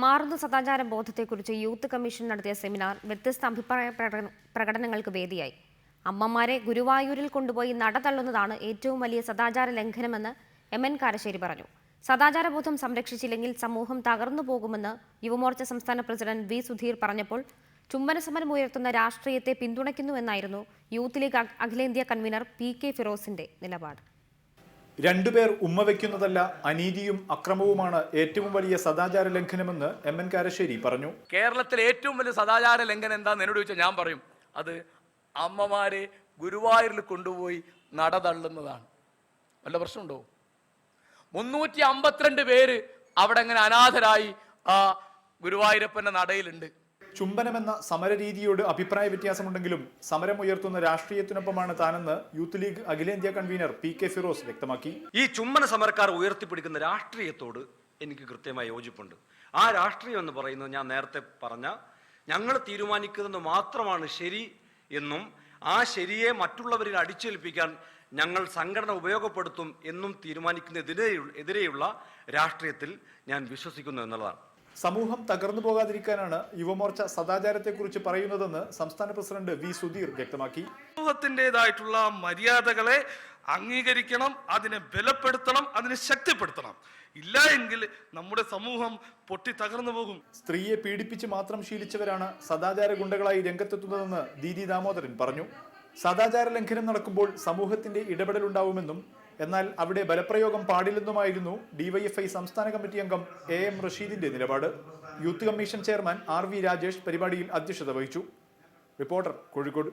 മാറുന്ന സദാചാര ബോധത്തെക്കുറിച്ച് youth commission നടത്തിയ സെമിനാർ വ്യത്യസ്ത അഭിപ്രായ പ്രകടനങ്ങൾക്ക് വേദിയായി. അമ്മമാരെ ഗുരുവായൂരിൽ കൊണ്ടുപോയി നട തള്ളുന്നതാണ് ഏറ്റവും വലിയ സദാചാര ലംഘനമെന്ന് MN കാരശ്ശേരി പറഞ്ഞു. സദാചാരബോധം സംരക്ഷിച്ചില്ലെങ്കിൽ സമൂഹം തകർന്നു പോകുമെന്ന് യുവമോർച്ച സംസ്ഥാന പ്രസിഡന്റ് V. സുധീർ പറഞ്ഞപ്പോൾ ചുംബന സമരം ഉയർത്തുന്ന രാഷ്ട്രീയത്തെ പിന്തുണയ്ക്കുന്നുവെന്നായിരുന്നു യൂത്ത് ലീഗ് അഖിലേന്ത്യാ കൺവീനർ PK ഫിറോസിന്റെ നിലപാട്. രണ്ടുപേർ ഉമ്മ വയ്ക്കുന്നതല്ല, അനീതിയും അക്രമവുമാണ് ഏറ്റവും വലിയ സദാചാര ലംഘനമെന്ന് MN കാരശ്ശേരി പറഞ്ഞു. കേരളത്തിലെ ഏറ്റവും വലിയ സദാചാര ലംഘനം എന്താന്ന് എന്നോട് ചോദിച്ചാൽ ഞാൻ പറയും, അത് അമ്മമാരെ ഗുരുവായൂരിൽ കൊണ്ടുപോയി നട തള്ളുന്നതാണ്. വല്ല പ്രശ്നമുണ്ടോ? 352 പേര് അവിടെ അങ്ങനെ അനാഥരായി ആ ഗുരുവായൂരപ്പന്റെ നടയിലുണ്ട്. ചുംബനമെന്ന സമരരീതിയോട് അഭിപ്രായ വ്യത്യാസമുണ്ടെങ്കിലും സമരം ഉയർത്തുന്ന രാഷ്ട്രീയത്തിനൊപ്പമാണ് താനെന്ന് യൂത്ത് ലീഗ് അഖിലേന്ത്യാ കൺവീനർ PK ഫിറോസ് വ്യക്തമാക്കി. ഈ ചുംബന സമരക്കാർ ഉയർത്തിപ്പിടിക്കുന്ന രാഷ്ട്രീയത്തോട് എനിക്ക് കൃത്യമായി യോജിപ്പുണ്ട്. ആ രാഷ്ട്രീയം എന്ന് പറയുന്നത് ഞാൻ നേരത്തെ പറഞ്ഞ ഞങ്ങൾ തീരുമാനിക്കുന്നത് മാത്രമാണ് ശരി എന്നും ആ ശരിയെ മറ്റുള്ളവരിൽ അടിച്ചേൽപ്പിക്കാൻ ഞങ്ങൾ സംഘടന ഉപയോഗപ്പെടുത്തും എന്നും തീരുമാനിക്കുന്നതിനെതിരെയുള്ള രാഷ്ട്രീയത്തിൽ ഞാൻ വിശ്വസിക്കുന്നു എന്നുള്ളതാണ്. സമൂഹം തകർന്നു പോകാതിരിക്കാനാണ് യുവമോർച്ച സദാചാരത്തെക്കുറിച്ച് പറയുന്നതെന്ന് സംസ്ഥാന പ്രസിഡന്റ് V. സുധീർ വ്യക്തമാക്കി. സമൂഹത്തിൻ്റെതായിട്ടുള്ള മര്യാദകളെ അംഗീകരിക്കണം, അതിനെ ബലപ്പെടുത്തണം, അതിനെ ശക്തിപ്പെടുത്തണം. ഇല്ല എങ്കിൽ നമ്മുടെ സമൂഹം പൊട്ടി തകർന്നു പോകും. സ്ത്രീയെ പീഡിപ്പിച്ച് മാത്രം ശീലിച്ചവരാണ് സദാചാര ഗുണ്ടകളായി രംഗത്തെത്തുന്നതെന്ന് DD ദാമോദരൻ പറഞ്ഞു. സദാചാര ലംഘനം നടക്കുമ്പോൾ സമൂഹത്തിന്റെ ഇടപെടലുണ്ടാവുമെന്നും എന്നാൽ അവിടെ ബലപ്രയോഗം പാടില്ലെന്നുമായിരുന്നു DYFI സംസ്ഥാന കമ്മിറ്റി അംഗം AM റഷീദിന്റെ നിലപാട്. Youth commission chairman RV Rajesh പരിപാടിയിൽ അധ്യക്ഷത വഹിച്ചു. റിപ്പോർട്ടർ, കോഴിക്കോട്.